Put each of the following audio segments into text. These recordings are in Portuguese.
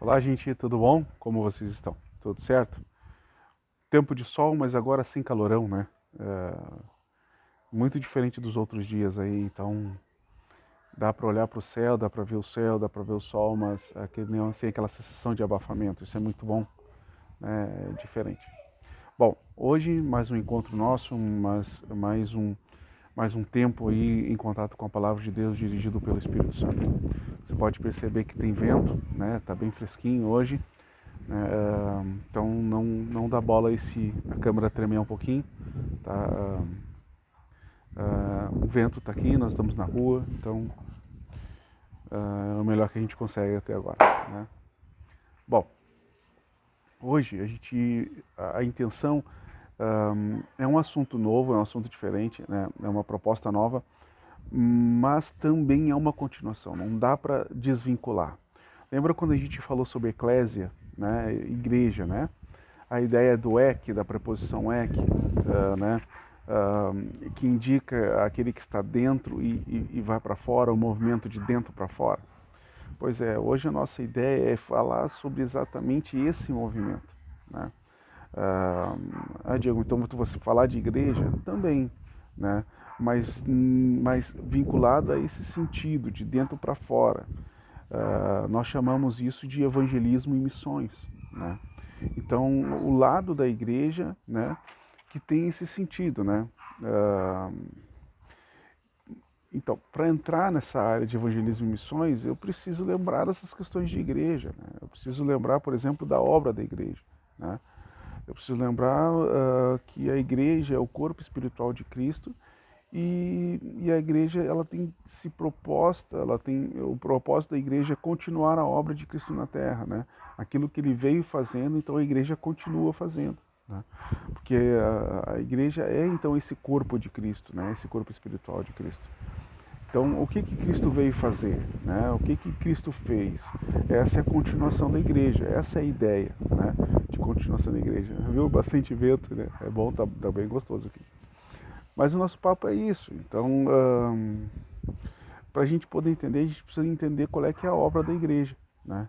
Olá, gente, tudo bom? Como vocês estão? Tudo certo? Tempo de sol, mas agora sem calorão, né? Muito diferente dos outros dias aí, então dá para olhar para o céu, dá para ver o céu, dá para ver o sol, mas sem aquela sensação de abafamento. Isso é muito bom, né? É diferente. Bom, hoje mais um encontro nosso, mais um tempo aí em contato com a palavra de Deus dirigido pelo Espírito Santo. Você pode perceber que tem vento, né? Tá bem fresquinho hoje. Então não dá bola aí se a câmera tremer um pouquinho. Tá? O vento está aqui, nós estamos na rua, então é o melhor que a gente consegue até agora. Né? Bom, hoje a intenção é um assunto novo, é um assunto diferente, né? É uma proposta nova, mas também é uma continuação, não dá para desvincular. Lembra quando a gente falou sobre eclésia, né? Igreja, né? A ideia do ek, da preposição ek, né? Que indica aquele que está dentro e vai para fora, o movimento de dentro para fora. Pois é, hoje a nossa ideia é falar sobre exatamente esse movimento. Né? Diego, então você falar de igreja também, né? Mas vinculado a esse sentido, de dentro para fora. Nós chamamos isso de evangelismo e missões. Né? Então, o lado da igreja, né, que tem esse sentido, né? Então, para entrar nessa área de evangelismo e missões, eu preciso lembrar dessas questões de igreja. Né? Eu preciso lembrar, por exemplo, da obra da igreja. Né? Eu preciso lembrar que a igreja é o corpo espiritual de Cristo e a igreja ela tem se proposta, ela tem o propósito da igreja é continuar a obra de Cristo na Terra, né? Aquilo que ele veio fazendo, então a igreja continua fazendo, né? Porque a igreja é então esse corpo de Cristo, né? Esse corpo espiritual de Cristo. Então, o que Cristo veio fazer? Né? O que Cristo fez? Essa é a continuação da igreja, essa é a ideia, né? De continuação da igreja. Viu? Bastante vento, né? É bom, tá bem gostoso aqui. Mas o nosso papo é isso. Então, para a gente poder entender, a gente precisa entender qual é que é a obra da igreja, né?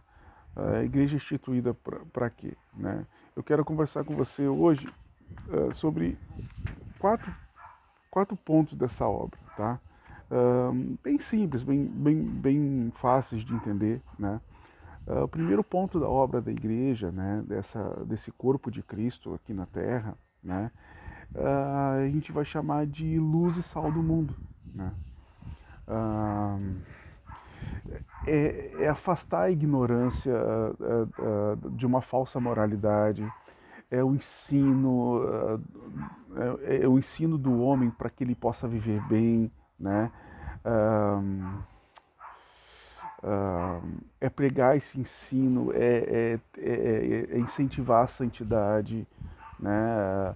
A igreja é instituída para quê? Né? Eu quero conversar com você hoje sobre quatro, quatro pontos dessa obra, tá? Bem simples, bem fáceis de entender, né? O primeiro ponto da obra da igreja, né, desse corpo de Cristo aqui na Terra, né, a gente vai chamar de luz e sal do mundo. Né? Ah, é afastar a ignorância de uma falsa moralidade, é o ensino, é o ensino do homem para que ele possa viver bem, né? É pregar esse ensino, é incentivar a santidade, né?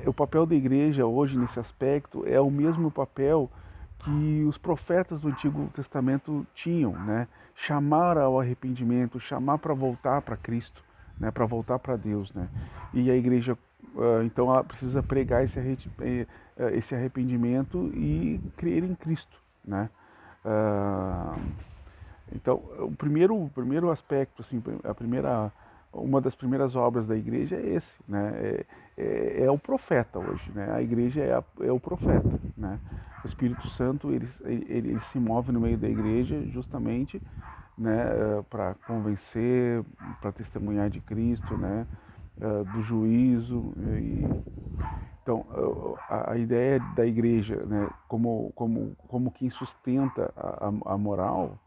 O papel da igreja hoje nesse aspecto é o mesmo papel que os profetas do Antigo Testamento tinham, né? Chamar ao arrependimento, chamar para voltar para Cristo, né? Para voltar para Deus, né? E a igreja, então, ela precisa pregar esse arrependimento e crer em Cristo, né? Ah, então, o primeiro aspecto, assim, uma das primeiras obras da igreja é esse, né? É o profeta hoje, né? A igreja é o profeta, né? O Espírito Santo ele se move no meio da igreja justamente, né, para convencer, para testemunhar de Cristo, né? Do juízo. Então, a ideia da igreja, né, como quem sustenta a moral,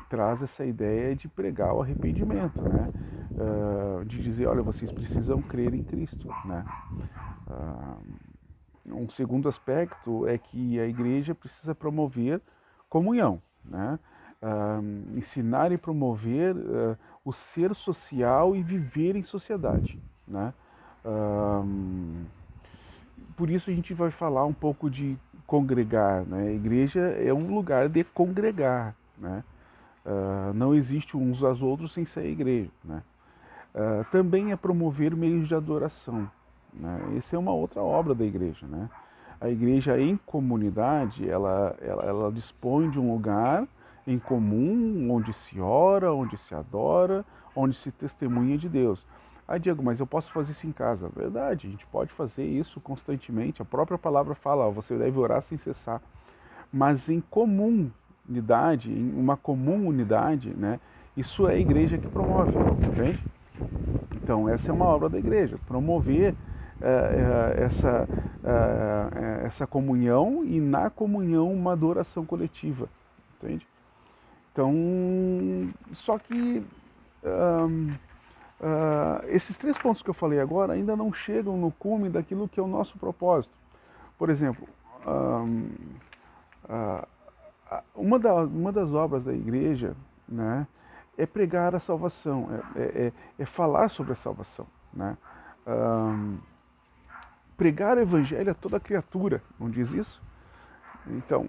traz essa ideia de pregar o arrependimento, né? De dizer, olha, vocês precisam crer em Cristo, né? Um segundo aspecto é que a igreja precisa promover comunhão, né? Ensinar e promover o ser social e viver em sociedade, né? Por isso a gente vai falar um pouco de congregar, né? A igreja é um lugar de congregar, né? Não existe uns aos outros sem ser a igreja, né? Também é promover meios de adoração, né? Essa é uma outra obra da igreja, né? A igreja em comunidade, ela dispõe de um lugar, em comum, onde se ora, onde se adora, onde se testemunha de Deus. Ah, Diego, mas eu posso fazer isso em casa. Verdade, a gente pode fazer isso constantemente. A própria palavra fala, ó, você deve orar sem cessar. Mas em comunidade, em uma comum unidade, né, isso é a igreja que promove, entende? Então, essa é uma obra da igreja, promover essa comunhão e na comunhão uma adoração coletiva, entende? Então, só que esses 3 pontos que eu falei agora ainda não chegam no cume daquilo que é o nosso propósito. Por exemplo, uma das obras da igreja, né, é pregar a salvação, é falar sobre a salvação, né? Pregar o evangelho a toda criatura, não diz isso? Então,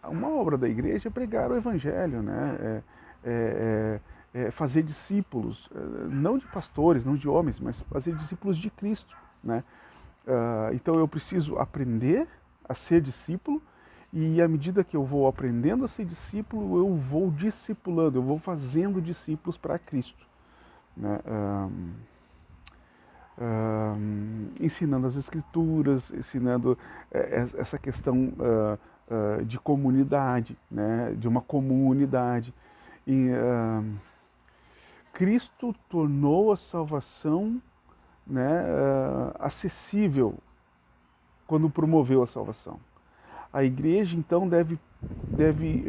uma obra da igreja é pregar o evangelho, né? É fazer discípulos, não de pastores, não de homens, mas fazer discípulos de Cristo, né? Então eu preciso aprender a ser discípulo e à medida que eu vou aprendendo a ser discípulo, eu vou discipulando, eu vou fazendo discípulos para Cristo, né? Ensinando as escrituras, ensinando essa questão de comunidade, né? De uma comunidade. E, Cristo tornou a salvação, né, acessível quando promoveu a salvação. A igreja, então, deve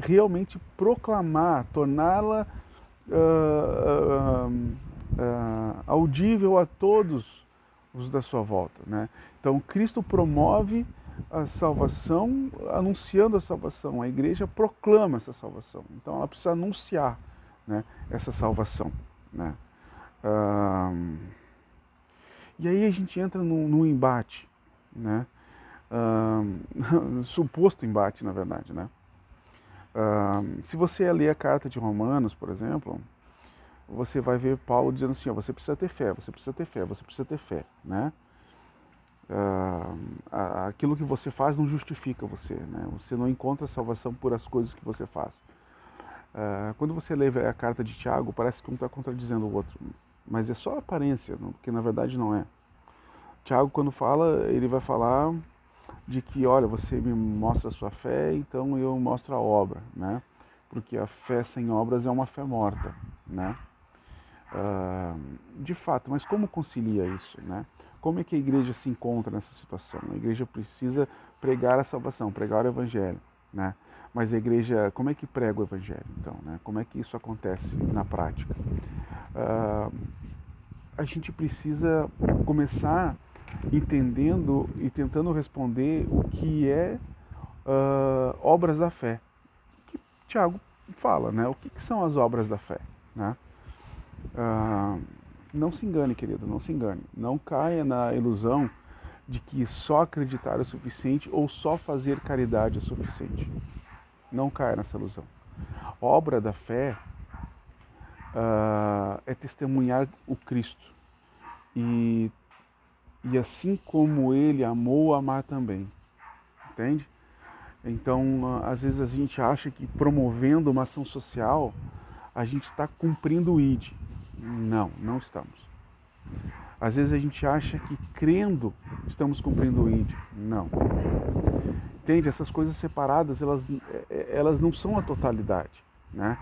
realmente proclamar, torná-la audível a todos os da sua volta, né? Então, Cristo promove a salvação, anunciando a salvação. A igreja proclama essa salvação. Então, ela precisa anunciar, né, essa salvação, né? E aí a gente entra num embate, né? Suposto embate, na verdade, né? Se você ler a carta de Romanos, por exemplo, você vai ver Paulo dizendo assim, ó, você precisa ter fé, você precisa ter fé, você precisa ter fé, né? Aquilo que você faz não justifica você, né? Você não encontra salvação por as coisas que você faz. Quando você lê a carta de Tiago, parece que um está contradizendo o outro, mas é só aparência, porque na verdade não é. Tiago, quando fala, ele vai falar de que, olha, você me mostra a sua fé, então eu mostro a obra, né? Porque a fé sem obras é uma fé morta, né? De fato, mas como concilia isso, né? Como é que a igreja se encontra nessa situação? A igreja precisa pregar a salvação, pregar o evangelho, né? Mas a igreja, como é que prega o evangelho, então, né? Como é que isso acontece na prática? A gente precisa começar entendendo e tentando responder o que é obras da fé. Que Tiago fala, né? O que são as obras da fé, né? Não se engane, querido, não se engane. Não caia na ilusão de que só acreditar é o suficiente ou só fazer caridade é suficiente. Não caia nessa ilusão. Obra da fé é testemunhar o Cristo. E assim como ele amou, amar também. Entende? Então, às vezes a gente acha que promovendo uma ação social, a gente está cumprindo o ID. Não, não estamos. Às vezes a gente acha que crendo estamos cumprindo o ID. Não. Entende? Essas coisas separadas, elas não são a totalidade, né?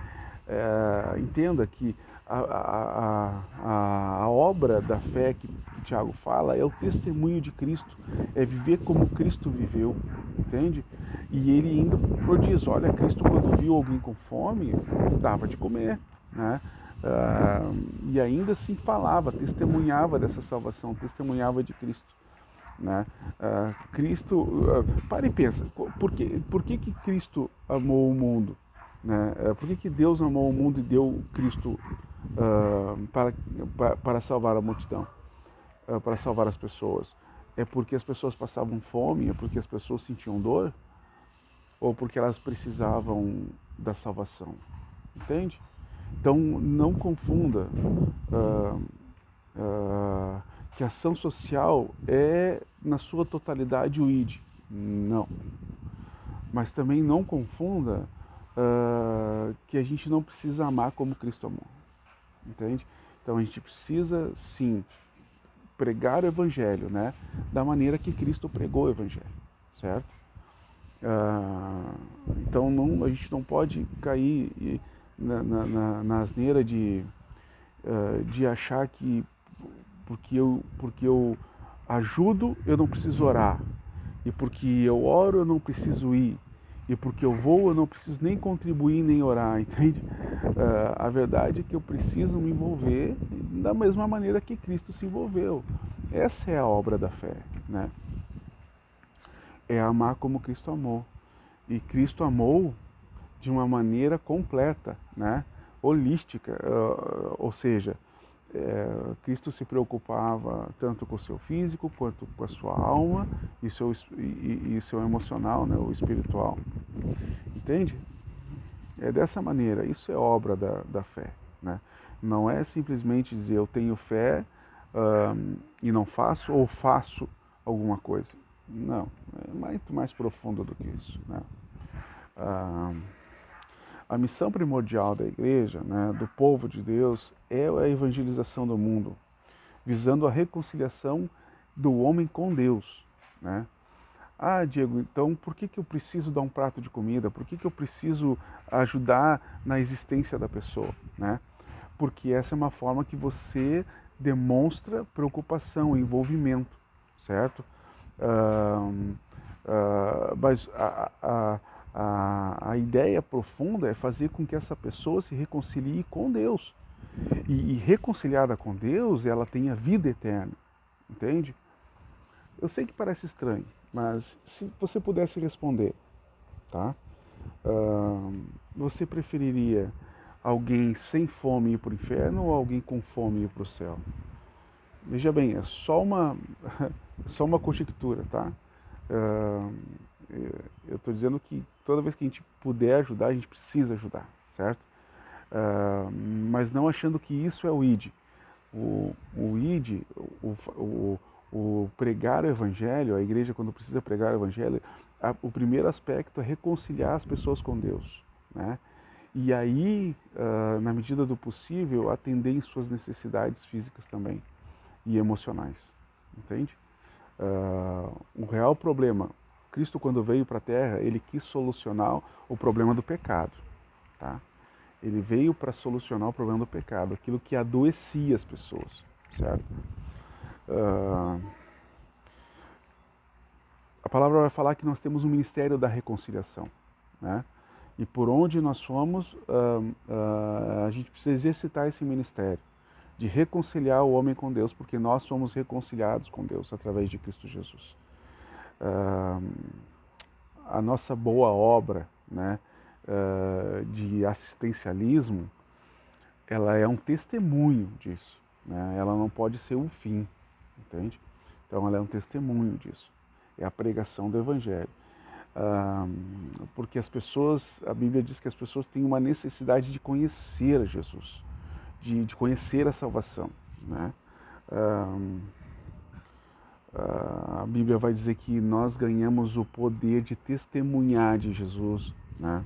Entenda que a obra da fé que Tiago fala é o testemunho de Cristo, é viver como Cristo viveu, entende? E ele ainda diz, olha, Cristo quando viu alguém com fome, dava de comer, né? E ainda assim falava, testemunhava dessa salvação, testemunhava de Cristo, né? Cristo, para e pensa, por que Cristo amou o mundo? Né? Por que Deus amou o mundo e deu Cristo para salvar a multidão, para salvar as pessoas? É porque as pessoas passavam fome, é porque as pessoas sentiam dor? Ou porque elas precisavam da salvação? Entende? Então não confunda que a ação social é na sua totalidade o ID. Não. Mas também não confunda que a gente não precisa amar como Cristo amou, entende? Então a gente precisa, sim, pregar o Evangelho, né, da maneira que Cristo pregou o Evangelho, certo? Então a gente não pode cair na asneira de achar que porque eu ajudo eu não preciso orar, e porque eu oro eu não preciso ir, e porque eu vou eu não preciso nem contribuir nem orar, entende? A verdade é que eu preciso me envolver da mesma maneira que Cristo se envolveu. Essa é a obra da fé, né? É amar como Cristo amou. E Cristo amou de uma maneira completa, né? Holística, ou seja, Cristo se preocupava tanto com o seu físico quanto com a sua alma e seu emocional, né? O espiritual. Entende? É dessa maneira, isso é obra da fé, né? Não é simplesmente dizer eu tenho fé e não faço, ou faço alguma coisa. Não, é muito mais profundo do que isso, né? A missão primordial da igreja, né, do povo de Deus, é a evangelização do mundo, visando a reconciliação do homem com Deus, né? Ah, Diego, então por que eu preciso dar um prato de comida? Por que eu preciso ajudar na existência da pessoa, né? Porque essa é uma forma que você demonstra preocupação, envolvimento, certo? Mas a ideia profunda é fazer com que essa pessoa se reconcilie com Deus. E reconciliada com Deus, ela tenha vida eterna, entende? Eu sei que parece estranho, mas se você pudesse responder, tá? Você preferiria alguém sem fome ir para o inferno ou alguém com fome ir para o céu? Veja bem, é só só uma conjectura, tá? Eu estou dizendo que toda vez que a gente puder ajudar, a gente precisa ajudar, certo? Mas não achando que isso é o ID. O ID, o pregar o Evangelho, a igreja quando precisa pregar o Evangelho, o primeiro aspecto é reconciliar as pessoas com Deus, né? E aí, na medida do possível, atender em suas necessidades físicas também e emocionais, entende? O real problema, Cristo quando veio para a Terra, ele quis solucionar o problema do pecado, tá? Ele veio para solucionar o problema do pecado, aquilo que adoecia as pessoas, certo? A palavra vai falar que nós temos um ministério da reconciliação, né? E por onde nós somos, a gente precisa exercitar esse ministério de reconciliar o homem com Deus, porque nós somos reconciliados com Deus através de Cristo Jesus. A nossa boa obra, né, de assistencialismo, ela é um testemunho disso, né? Ela não pode ser o fim, entende? Então ela é um testemunho disso. É a pregação do Evangelho. Porque as pessoas, a Bíblia diz que as pessoas têm uma necessidade de conhecer Jesus, de conhecer a salvação, né? A Bíblia vai dizer que nós ganhamos o poder de testemunhar de Jesus, né?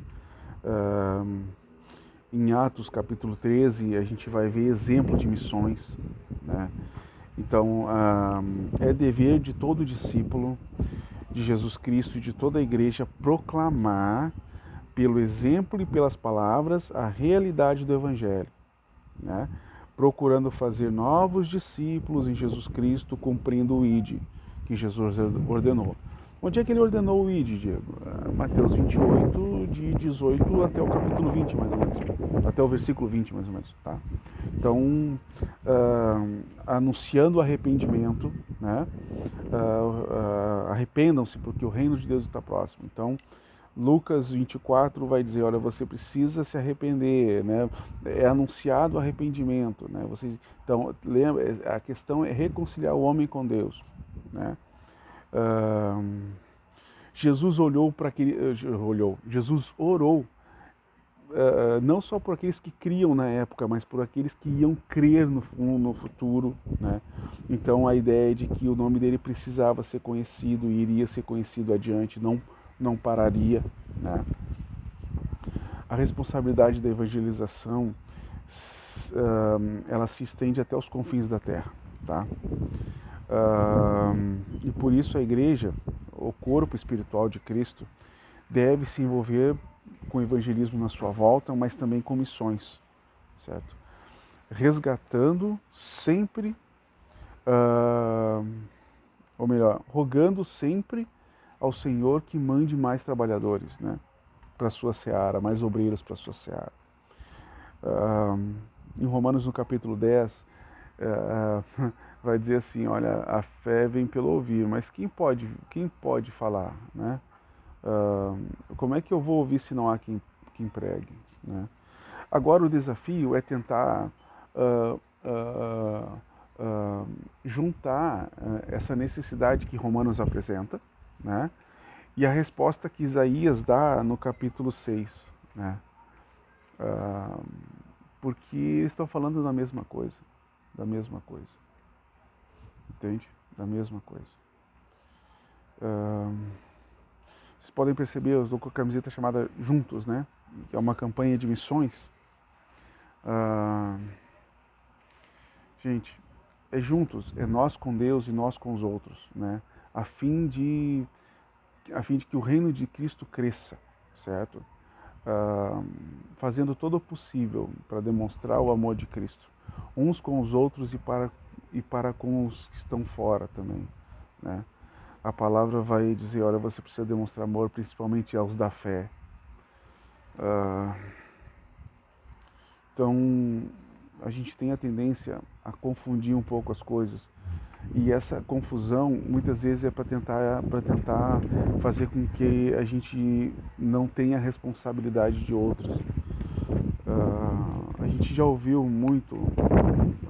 Em Atos capítulo 13 a gente vai ver exemplo de missões, né? Então é dever de todo discípulo de Jesus Cristo e de toda a igreja proclamar pelo exemplo e pelas palavras a realidade do Evangelho, né? Procurando fazer novos discípulos em Jesus Cristo, cumprindo o ID que Jesus ordenou. Onde é que ele ordenou o ID, Diego? Mateus 28, de 18 até o capítulo 20, mais ou menos. Até o versículo 20, mais ou menos. Tá? Então, anunciando o arrependimento, né? Arrependam-se, porque o reino de Deus está próximo. Então, Lucas 24 vai dizer, olha, você precisa se arrepender, né? É anunciado o arrependimento, né? Então, lembra, a questão é reconciliar o homem com Deus, né? Jesus Jesus orou, não só por aqueles que criam na época, mas por aqueles que iam crer no futuro, né? Então a ideia é de que o nome dele precisava ser conhecido e iria ser conhecido adiante, não pararia, né? a responsabilidade da evangelização ela se estende até os confins da terra, tá? E por isso a igreja, o corpo espiritual de Cristo, deve se envolver com o evangelismo na sua volta, mas também com missões, certo? Resgatando sempre, ou melhor, rogando sempre ao Senhor que mande mais trabalhadores, né, para a sua seara, mais obreiros para a sua seara. Em Romanos, no capítulo 10, vai dizer assim, olha, a fé vem pelo ouvir, mas quem pode falar, né? Como é que eu vou ouvir se não há quem pregue, né? Agora o desafio é tentar juntar essa necessidade que Romanos apresenta, né? E a resposta que Isaías dá no capítulo 6, né? Porque estão falando da mesma coisa, entende? Da mesma coisa. Vocês podem perceber, eu estou com a camiseta chamada Juntos, né? Que é uma campanha de missões. Gente, é juntos, é nós com Deus e nós com os outros, né? A fim de que o reino de Cristo cresça, certo? Fazendo todo o possível para demonstrar o amor de Cristo, uns com os outros e para com os que estão fora também, né? A palavra vai dizer, olha, você precisa demonstrar amor principalmente aos da fé. Então, a gente tem a tendência a confundir um pouco as coisas. E essa confusão, muitas vezes, é para tentar fazer com que a gente não tenha responsabilidade de outros. A gente já ouviu muito,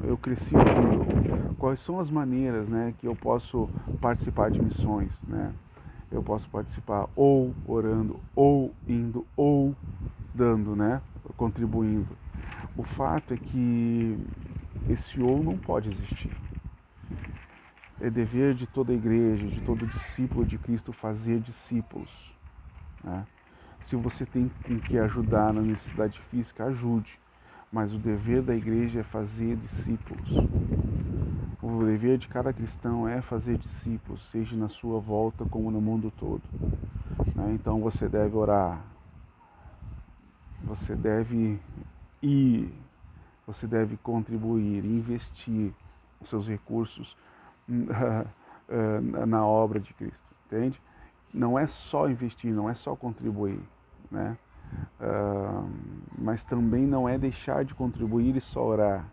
eu cresci ouvindo, quais são as maneiras, né, que eu posso participar de missões, né? Eu posso participar ou orando, ou indo, ou dando, né, contribuindo. O fato é que esse ou não pode existir. É dever de toda a igreja, de todo discípulo de Cristo fazer discípulos, né? Se você tem com que ajudar na necessidade física, ajude. Mas o dever da igreja é fazer discípulos. O dever de cada cristão é fazer discípulos, seja na sua volta como no mundo todo, né? Então você deve orar, você deve ir, você deve contribuir, investir os seus recursos na obra de Cristo, entende? Não é só investir, não é só contribuir, né? Mas também não é deixar de contribuir e só orar.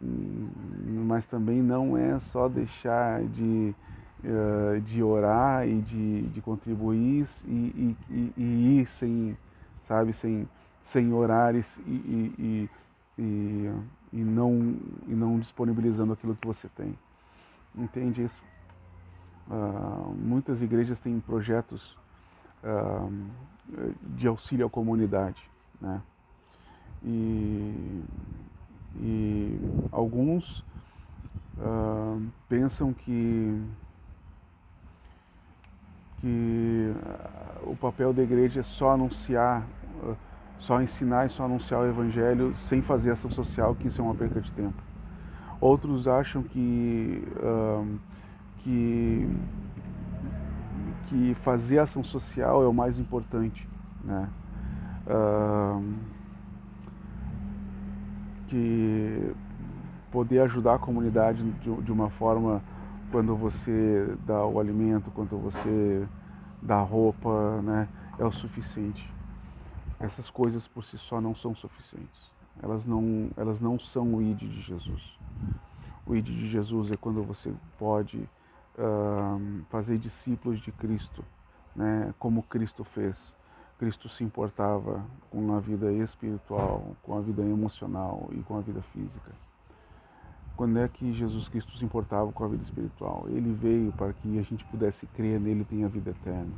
Mas também não é só deixar de orar e de contribuir e ir sem, sabe, sem orar e não disponibilizando aquilo que você tem. Entende isso? Muitas igrejas têm projetos de auxílio à comunidade, né? E alguns pensam que o papel da igreja é só anunciar, só ensinar e só anunciar o evangelho sem fazer ação social, que isso é uma perca de tempo. Outros acham que fazer ação social é o mais importante, né? Que poder ajudar a comunidade de uma forma, quando você dá o alimento, quando você dá a roupa, né, é o suficiente. Essas coisas por si só não são suficientes. Elas não são o ID de Jesus. O ID de Jesus é quando você pode fazer discípulos de Cristo, né, como Cristo fez. Cristo se importava com a vida espiritual, com a vida emocional e com a vida física. Quando é que Jesus Cristo se importava com a vida espiritual? Ele veio para que a gente pudesse crer nele e tenha vida eterna.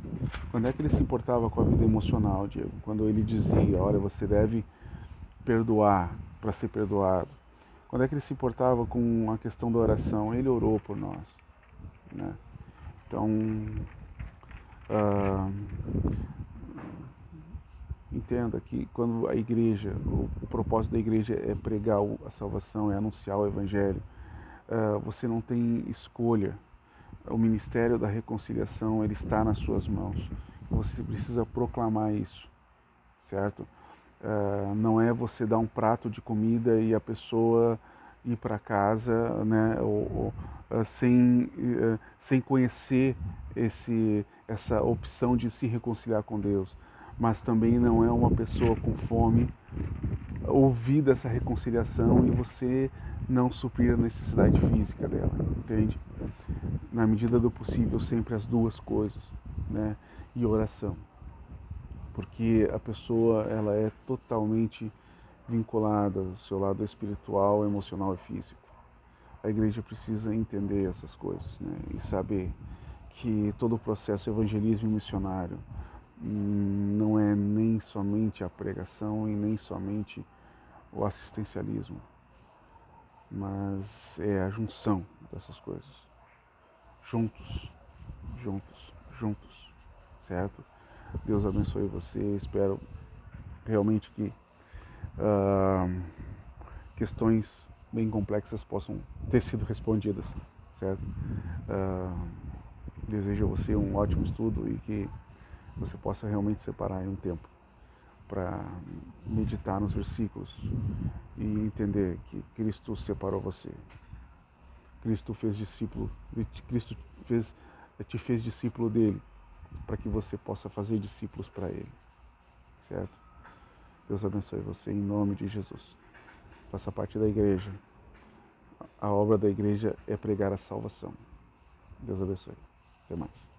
Quando é que ele se importava com a vida emocional, Diego? Quando ele dizia, olha, você deve perdoar para ser perdoado. Quando é que ele se importava com a questão da oração? Ele orou por nós, né? Então, Entenda que quando a igreja, o propósito da igreja é pregar a salvação, é anunciar o evangelho, você não tem escolha. O ministério da reconciliação, ele está nas suas mãos. Você precisa proclamar isso, certo? Não é você dar um prato de comida e a pessoa ir para casa, né, sem conhecer essa opção de se reconciliar com Deus. Mas também não é uma pessoa com fome ouvir dessa reconciliação e você não suprir a necessidade física dela, entende? Na medida do possível, sempre as duas coisas, né? E oração, porque a pessoa ela é totalmente vinculada ao seu lado espiritual, emocional e físico. A igreja precisa entender essas coisas, né? E saber que todo o processo evangelismo e missionário não é nem somente a pregação e nem somente o assistencialismo, mas é a junção dessas coisas. Juntos, juntos, juntos, certo? Deus abençoe você, espero realmente que questões bem complexas possam ter sido respondidas, certo? Desejo a você um ótimo estudo e que você possa realmente separar um tempo para meditar nos versículos e entender que Cristo separou você. Cristo fez discípulo, Cristo te fez discípulo dele, para que você possa fazer discípulos para ele, certo? Deus abençoe você em nome de Jesus. Faça parte da igreja. A obra da igreja é pregar a salvação. Deus abençoe. Até mais.